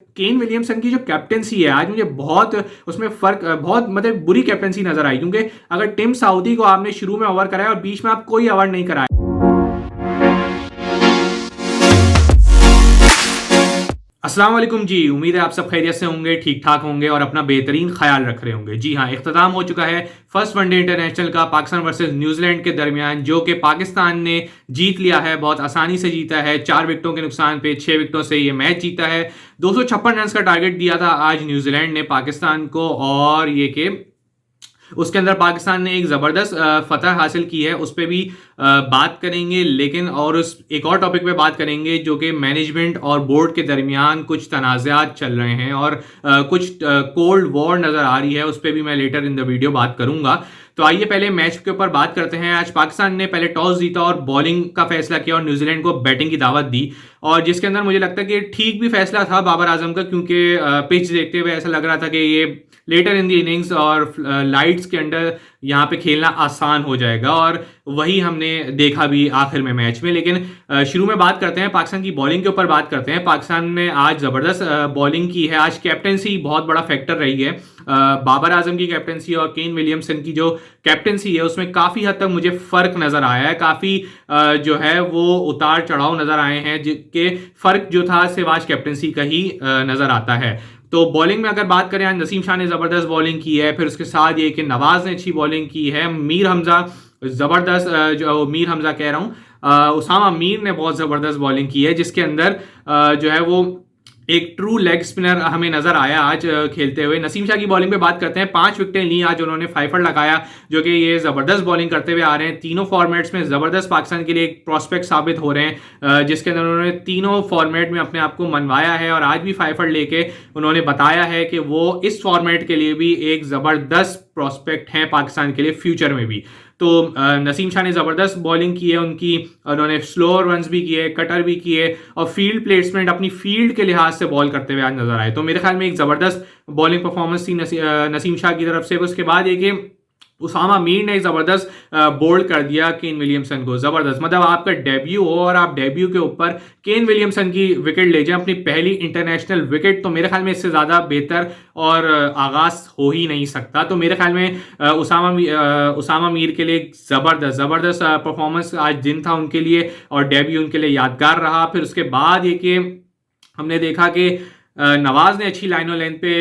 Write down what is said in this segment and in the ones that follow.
Kane Williamson की जो captaincy है आज मुझे बहुत उसमें फर्क बहुत मतलब बुरी कैप्टेंसी नजर आई, क्योंकि अगर टिम साउदी को आपने शुरू में ओवर कराया और बीच में आप कोई ओवर नहीं कराया। अस्सलाम वालेकुम जी, उम्मीद है आप सब खैरियत से होंगे, ठीक ठाक होंगे और अपना बेहतरीन ख्याल रख रहे होंगे। जी हाँ, इख्तिताम हो चुका है फर्स्ट वनडे इंटरनेशनल का पाकिस्तान वर्सेस न्यूजीलैंड के दरमियान, जो कि पाकिस्तान ने जीत लिया है, बहुत आसानी से जीता है। 4 विकेटों के नुकसान पे 6 विकेटों से ये मैच जीता है। 256 रन का टारगेट दिया था आज न्यूजीलैंड ने पाकिस्तान को, और ये कि उसके अंदर पाकिस्तान ने एक ज़बरदस्त फतह हासिल की है, उस पर भी बात करेंगे। लेकिन और उस एक और टॉपिक पे बात करेंगे जो कि मैनेजमेंट और बोर्ड के दरमियान कुछ तनाज़ात चल रहे हैं और कुछ कोल्ड वॉर नज़र आ रही है, उस पर भी मैं लेटर इन द वीडियो बात करूंगा। तो आइए पहले मैच के ऊपर बात करते हैं। आज पाकिस्तान ने पहले टॉस जीता और बॉलिंग का फैसला किया और न्यूजीलैंड को बैटिंग की दावत दी, और जिसके अंदर मुझे लगता है कि ठीक भी फैसला था बाबर आजम का, क्योंकि पिच देखते हुए ऐसा लग रहा था कि ये लेटर इन द इनिंग्स और लाइट्स के अंडर यहाँ पे खेलना आसान हो जाएगा, और वही हमने देखा भी आखिर में मैच में। लेकिन शुरू में बात करते हैं पाकिस्तान की बॉलिंग के ऊपर बात करते हैं। पाकिस्तान ने आज ज़बरदस्त बॉलिंग की है। आज कैप्टेंसी बहुत बड़ा फैक्टर रही है। बाबर आजम की कैप्टेंसी और केन विलियमसन की जो कैप्टेंसी है उसमें काफ़ी हद तक मुझे फ़र्क नज़र आया है। काफ़ी जो है वो उतार चढ़ाव नज़र आए हैं, जिसके फ़र्क जो था सिर्फ आज कैप्टेंसी का ही नज़र आता है। तो बॉलिंग में अगर बात करें, आज नसीम शाह ने ज़बरदस्त बॉलिंग की है। फिर उसके साथ ये कि नवाज ने अच्छी बॉलिंग की है। मीर हमजा ज़बरदस्त, जो मीर हमजा कह रहा हूँ, उसामा मीर ने बहुत ज़बरदस्त बॉलिंग की है, जिसके अंदर जो है वो एक ट्रू लेग स्पिनर हमें नजर आया आज खेलते हुए। नसीम शाह की बॉलिंग पे बात करते हैं। 5 विकेटें ली आज उन्होंने, 5 लगाया, जो कि ये जबरदस्त बॉलिंग करते हुए आ रहे हैं। तीनों फॉर्मेट्स में जबरदस्त पाकिस्तान के लिए एक प्रोस्पेक्ट साबित हो रहे हैं, जिसके अंदर उन्होंने तीनों फॉर्मेट में अपने आप को मनवाया है, और आज भी 5 लेके उन्होंने बताया है कि वो इस फॉर्मेट के लिए भी एक जबरदस्त प्रोस्पेक्ट है पाकिस्तान के लिए फ्यूचर में भी। तो नसीम शाह ने ज़बरदस्त बॉलिंग की है उनकी, उन्होंने स्लोअर रन्स भी किए, कटर भी किए, और फील्ड प्लेसमेंट अपनी फील्ड के लिहाज से बॉल करते हुए आज नजर आए। तो मेरे ख्याल में एक ज़बरदस्त बॉलिंग परफॉर्मेंस थी नसीम शाह की तरफ से। उसके बाद ये कि उसामा मीर ने एक ज़बरदस्त बोल्ड कर दिया केन विलियमसन को। ज़बरदस्त, मतलब आपका डेब्यू हो और आप डेब्यू के ऊपर केन विलियमसन की विकेट ले जाएं, अपनी पहली इंटरनेशनल विकेट, तो मेरे ख्याल में इससे ज़्यादा बेहतर और आगाज़ हो ही नहीं सकता। तो मेरे ख्याल में उसामा मीर के लिए ज़बरदस्त परफॉर्मेंस आज दिन था उनके लिए, और डेब्यू उनके लिए यादगार रहा। फिर उसके बाद ये कि हमने देखा कि नवाज ने अच्छी लाइन और लेंथ पे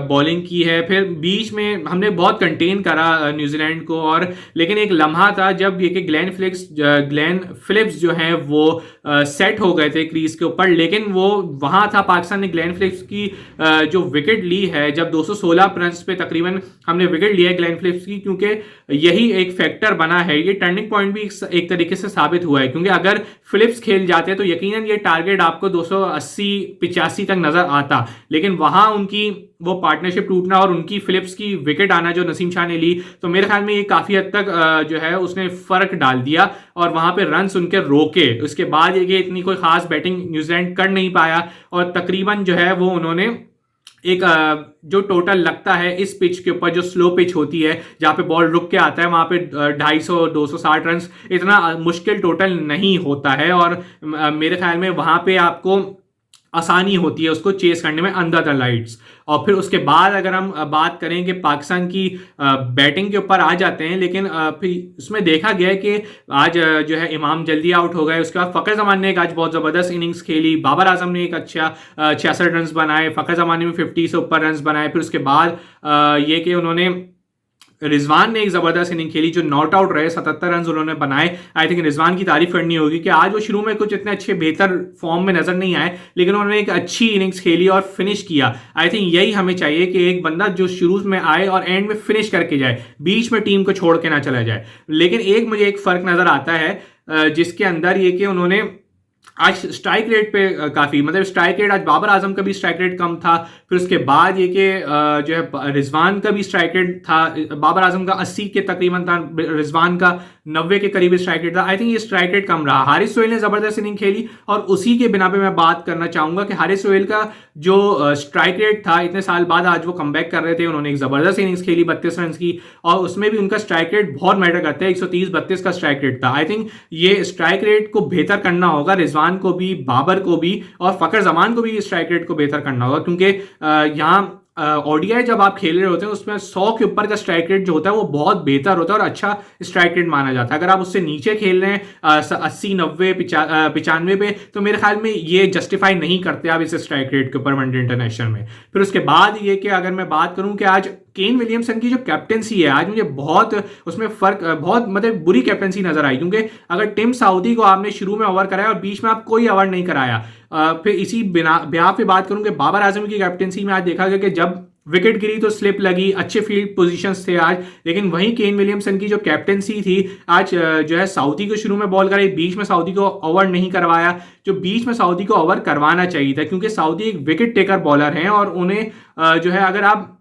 बॉलिंग की है। फिर बीच में हमने बहुत कंटेन करा न्यूजीलैंड को, और लेकिन एक लम्हा था जब ये कि ग्लेन फिलिप्स जो हैं वो सेट हो गए थे क्रीज के ऊपर, लेकिन वो वहाँ था पाकिस्तान ने ग्लेन फिलिप्स की जो विकेट ली है, जब 216 रन पे तकरीबन हमने विकेट लिया है ग्लेन फिलिप्स की, क्योंकि यही एक फैक्टर बना है। ये टर्निंग पॉइंट भी एक तरीके से साबित हुआ है, क्योंकि अगर फिलिप्स खेल जाते तो यकीनन ये टारगेट आपको 280-85 तक नजर आता, लेकिन वहां उनकी वो पार्टनरशिप टूटना और उनकी फिलिप्स की विकेट आना जो नसीम शाह ने ली, तो मेरे ख्याल में ये काफी हद तक जो है उसने फर्क डाल दिया और वहां पे रन्स उनके रोके। उसके बाद ये इतनी कोई खास बैटिंग न्यूजीलैंड कर नहीं पाया, और तकरीबन जो है वो उन्होंने एक जो टोटल लगता है इस पिच के ऊपर, जो स्लो पिच होती है जहां पे बॉल रुक के आता है, वहां पे 250-260 रन इतना मुश्किल टोटल नहीं होता है, और मेरे ख्याल में वहां पे आपको आसानी होती है उसको चेस करने में अंडर द लाइट्स। और फिर उसके बाद अगर हम बात करें कि पाकिस्तान की बैटिंग के ऊपर आ जाते हैं, लेकिन फिर उसमें देखा गया कि आज जो है इमाम जल्दी आउट हो गए। उसके बाद फ़खर ज़मान ने एक आज बहुत ज़बरदस्त इनिंग्स खेली। बाबर आजम ने एक अच्छा 66 रन बनाए। फ़खर ज़मान ने भी 50 से ऊपर रन बनाए। फिर उसके बाद ये कि उन्होंने रिजवान ने एक जबरदस्त इनिंग खेली, जो नॉट आउट रहे, 77 रन उन्होंने बनाए। आई थिंक रिजवान की तारीफ करनी होगी कि आज वो शुरू में कुछ इतने अच्छे बेहतर फॉर्म में नजर नहीं आए, लेकिन उन्होंने एक अच्छी इनिंग्स खेली और फिनिश किया। आई थिंक यही हमें चाहिए कि एक बंदा जो शुरू में आए और एंड में फिनिश करके जाए, बीच में टीम को छोड़ के ना चला जाए। लेकिन मुझे एक फर्क नजर आता है जिसके अंदर ये कि उन्होंने आज स्ट्राइक रेट पे काफ़ी, मतलब स्ट्राइक रेट आज बाबर आजम का भी स्ट्राइक रेट कम था। फिर उसके बाद ये कि जो है रिजवान का भी स्ट्राइक रेट था, बाबर आजम का 80 के तकरीबन था, रिजवान का 90 के करीब स्ट्राइक रेट था। आई थिंक ये स्ट्राइक रेट कम रहा। हारिस सोहेल ने ज़बरदस्त इनिंग खेली, और उसी के बिना पे मैं बात करना चाहूँगा कि हारिस सोहेल का जो स्ट्राइक रेट था, इतने साल बाद आज वो कम बैक कर रहे थे, उन्होंने एक ज़बरदस्त इनिंग्स खेली 32 रन की, और उसमें भी उनका स्ट्राइक रेट बहुत मैटर करता है। 130-32 का स्ट्राइक रेट था। आई थिंक ये स्ट्राइक रेट को बेहतर करना होगा रिजवान रिजवान को भी, बाबर को भी और फ़खर जमान को भी स्ट्राइक रेट को बेहतर करना होगा, क्योंकि यहाँ ओडीआई जब आप खेल रहे होते हैं उसमें 100 के ऊपर का स्ट्राइक रेट जो होता है वो बहुत बेहतर होता है और अच्छा स्ट्राइक रेट माना जाता है। अगर आप उससे नीचे खेल रहे हैं 80, 90, 95 पे, तो मेरे ख्याल में ये जस्टिफाई नहीं करते आप इस स्ट्राइक रेट के ऊपर वनडे इंटरनेशनल में। फिर उसके बाद ये कि अगर मैं बात करूं कि आज केन विलियमसन की जो कैप्टेंसी है, आज मुझे बहुत उसमें फर्क, बहुत मतलब बुरी कैप्टेंसी नजर आई, क्योंकि अगर टिम साउदी को आपने शुरू में ओवर कराया और बीच में आप कोई ओवर नहीं कराया, फिर इसी ब्याह पे बात करूं कि बाबर आजम की कैप्टेंसी में आज देखा गया कि जब विकेट गिरी तो स्लिप लगी, अच्छे फील्ड पोजीशंस थे आज, लेकिन वहीं केन विलियमसन की जो कैप्टेंसी थी आज जो है साउदी को शुरू में बॉल कराई, बीच में साउदी को ओवर नहीं करवाया, जो बीच में साउदी को ओवर करवाना चाहिए था, क्योंकि साउदी एक विकेट टेकर बॉलर हैं और उन्हें जो है अगर आप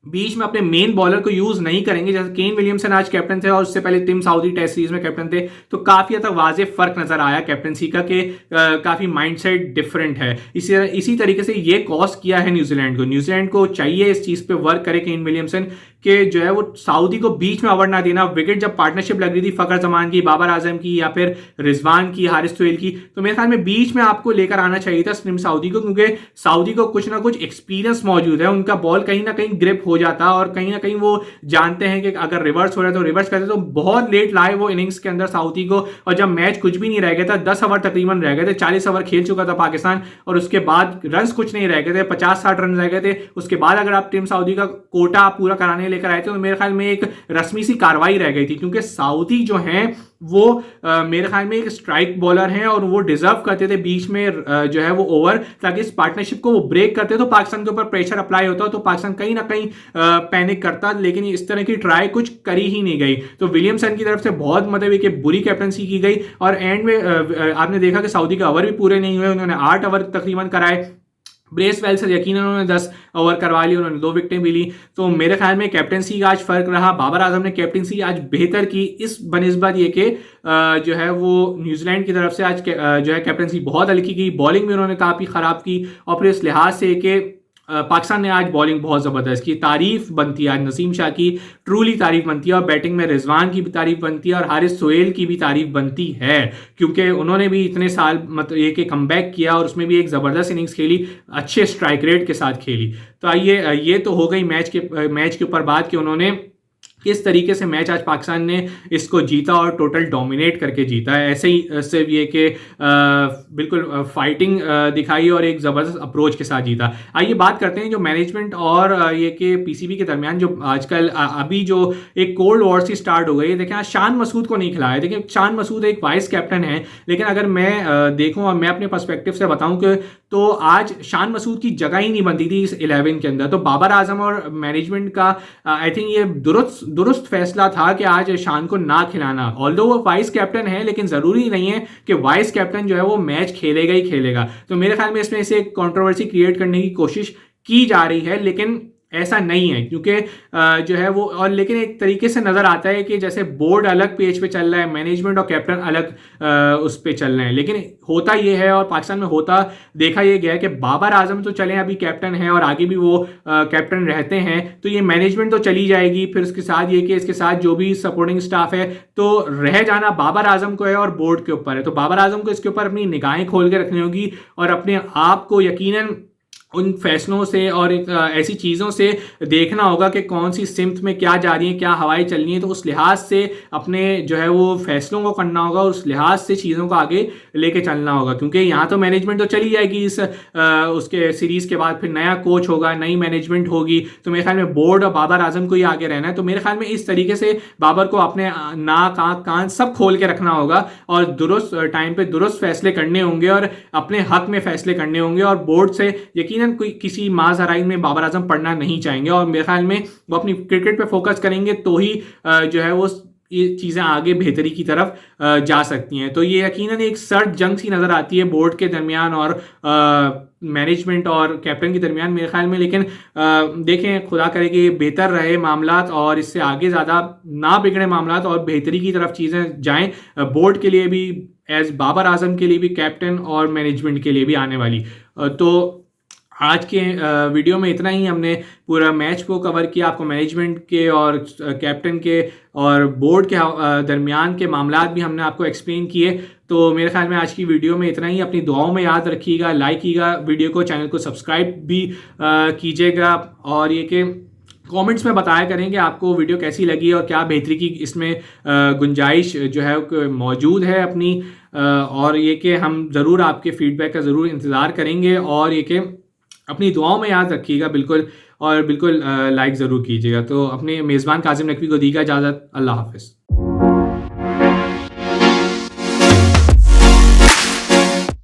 बीच में अपने मेन बॉलर को यूज नहीं करेंगे, जैसे केन विलियमसन आज कैप्टन थे और उससे पहले टिम साउदी टेस्ट सीरीज में कैप्टन थे, तो काफी हद तक वाजे फर्क नजर आया कैप्टनसी का कि काफी माइंडसेट डिफरेंट है। इसी तरीके से ये कॉस्ट किया है न्यूजीलैंड को चाहिए इस चीज पे वर्क करे केन विलियमसन कि जो है वो साउदी को बीच में ओवर ना देना। विकेट जब पार्टनरशिप लग रही थी फखर जमान की, बाबर आजम की या फिर रिजवान की, हारिस तोइल की, तो मेरे ख्याल में बीच में आपको लेकर आना चाहिए था टिम साउदी को, क्योंकि साउदी को कुछ ना कुछ एक्सपीरियंस मौजूद है, उनका बॉल कहीं ना कहीं ग्रिप हो जाता और कहीं ना कहीं वो जानते हैं कि अगर रिवर्स हो रहा है तो रिवर्स करते। तो बहुत लेट लाए वो इनिंग्स के अंदर साउदी को, और जब मैच कुछ भी नहीं रह गया था, 10 ओवर तकरीबन रह गए थे, 40 ओवर खेल चुका था पाकिस्तान और उसके बाद रन कुछ नहीं रह गए थे, 50-60 रन रह गए थे। उसके बाद अगर आप टीम साउदी का कोटा पूरा कराने लेकर आए थे तो मेरे ख्याल में एक रस्मी सी कार्रवाई रह गई थी, क्योंकि साउदी जो है वो मेरे ख्याल में एक स्ट्राइक बॉलर हैं और वो डिजर्व करते थे बीच में जो है वो ओवर, ताकि इस पार्टनरशिप को वो ब्रेक करते तो पाकिस्तान के ऊपर प्रेशर अप्लाई होता, तो पाकिस्तान कहीं ना कहीं पैनिक करता, लेकिन इस तरह की ट्राई कुछ करी ही नहीं गई। तो विलियमसन की तरफ से बहुत मतलब एक बुरी कैप्टनसी की गई और एंड में आपने देखा कि सऊदी के ओवर भी पूरे नहीं हुए, उन्होंने 8 ओवर तकरीबन कराए। ब्रेसवेल से यकीन उन्होंने 10 ओवर करवा ली, उन्होंने 2 विकेटें भी ली। तो मेरे ख्याल में कैप्टनसी का आज फर्क रहा। बाबर आजम ने कैप्टनसी आज बेहतर की, इस बनिस्बत ये कि जो है वो न्यूजीलैंड की तरफ से आज जो है कैप्टनसी बहुत हल्की की, बॉलिंग भी उन्होंने काफ़ी ख़राब की और फिर इस लिहाज से कि पाकिस्तान ने आज बॉलिंग बहुत ज़बरदस्त की, तारीफ बनती है आज नसीम शाह की, ट्रूली तारीफ बनती है, और बैटिंग में रिजवान की भी तारीफ बनती है और हारिस सोहेल की भी तारीफ बनती है, क्योंकि उन्होंने भी इतने साल मतलब ये कि कमबैक किया और उसमें भी एक ज़बरदस्त इनिंग्स खेली, अच्छे स्ट्राइक रेट के साथ खेली। तो आइए, ये तो हो गई मैच के ऊपर बात कि उन्होंने किस तरीके से मैच आज पाकिस्तान ने इसको जीता और टोटल डोमिनेट करके जीता है। ऐसे ही सिर्फ ये कि बिल्कुल फाइटिंग दिखाई और एक ज़बरदस्त अप्रोच के साथ जीता। आइए बात करते हैं जो मैनेजमेंट और ये कि पीसीबी के दरमियान जो आजकल अभी जो एक कोल्ड वॉर सी स्टार्ट हो गई है। देखें, आज शान मसूद को नहीं खिलाया। देखिए, शान मसूद एक वाइस कैप्टन है, लेकिन अगर मैं देखूँ और मैं अपने पर्सपेक्टिव से बताऊँ कि तो आज शान मसूद की जगह ही नहीं बनती थी इस 11 के अंदर। तो बाबर आजम और मैनेजमेंट का आई थिंक ये दुरुस्त फैसला था कि आज शान को ना खिलाना। ऑल्दो वो वाइस कैप्टन है, लेकिन जरूरी नहीं है कि वाइस कैप्टन जो है वो मैच खेलेगा ही खेलेगा। तो मेरे ख्याल में इसमें से कंट्रोवर्सी क्रिएट करने की कोशिश की जा रही है, लेकिन ऐसा नहीं है, क्योंकि जो है वो और लेकिन एक तरीके से नज़र आता है कि जैसे बोर्ड अलग पेज पे चल रहा है, मैनेजमेंट और कैप्टन अलग उस पे चल रहे हैं। लेकिन होता ये है और पाकिस्तान में होता देखा ये गया है कि बाबर आजम तो चले अभी कैप्टन हैं और आगे भी वो कैप्टन रहते हैं, तो ये मैनेजमेंट तो चली जाएगी। फिर उसके साथ ये कि इसके साथ जो भी सपोर्टिंग स्टाफ है, तो रह जाना बाबर आजम को है और बोर्ड के ऊपर है। तो बाबर आजम को इसके ऊपर अपनी निगाहें खोल के रखनी होगी और अपने आप को यकीनन उन फैसलों से और ऐसी चीज़ों से देखना होगा कि कौन सी सिमत में क्या जा रही है, क्या हवाएं चल रही हैं। तो उस लिहाज से अपने जो है वो फैसलों को करना होगा और उस लिहाज से चीज़ों को आगे लेके चलना होगा, क्योंकि यहाँ तो मैनेजमेंट तो चली जाएगी इस उसके सीरीज़ के बाद, फिर नया कोच होगा, नई मैनेजमेंट होगी। तो मेरे ख्याल में बोर्ड और बाबर आजम को ही आगे रहना है। तो मेरे ख्याल में इस तरीके से बाबर को अपने नाक, आँख, कान सब खोल के रखना होगा और दुरुस्त टाइम पर दुरुस्त फैसले करने होंगे और अपने हक में फैसले करने होंगे। और बोर्ड से यकीनन कोई किसी माजहराइन में बाबर आजम पढ़ना नहीं चाहेंगे और मेरे ख्याल में वो अपनी क्रिकेट पे फोकस करेंगे, तो ही जो है वो ये चीज़ें आगे बेहतरी की तरफ जा सकती हैं। तो ये यकीनन एक सर्द जंग सी नज़र आती है बोर्ड के दरमियान और मैनेजमेंट और कैप्टन के दरमियान मेरे ख्याल में। लेकिन देखें, खुदा करे कि बेहतर रहे मामलात और इससे आगे ज़्यादा ना बिगड़े मामलात और बेहतरी की तरफ चीज़ें जाएं, बोर्ड के लिए भी, एज बाबर आजम के लिए भी, कैप्टन और मैनेजमेंट के लिए भी आने वाली। तो आज के वीडियो में इतना ही। हमने पूरा मैच को कवर किया, आपको मैनेजमेंट के और कैप्टन के और बोर्ड के दरमियान के मामलात भी हमने आपको एक्सप्लेन किए। तो मेरे ख्याल में आज की वीडियो में इतना ही। अपनी दुआओं में याद रखिएगा, लाइक कीजिएगा वीडियो को, चैनल को सब्सक्राइब भी कीजिएगा, और ये कि कमेंट्स में बताया करें कि आपको वीडियो कैसी लगी और क्या बेहतरी की इसमें गुंजाइश जो है मौजूद है अपनी, और ये कि हम ज़रूर आपके फीडबैक का ज़रूर इंतज़ार करेंगे, और ये कि अपनी दुआओं में याद रखिएगा बिल्कुल, और बिल्कुल लाइक ज़रूर कीजिएगा। तो अपने मेज़बान काजिम नकवी को दीजिए इजाज़त। अल्लाह हाफ़िज़।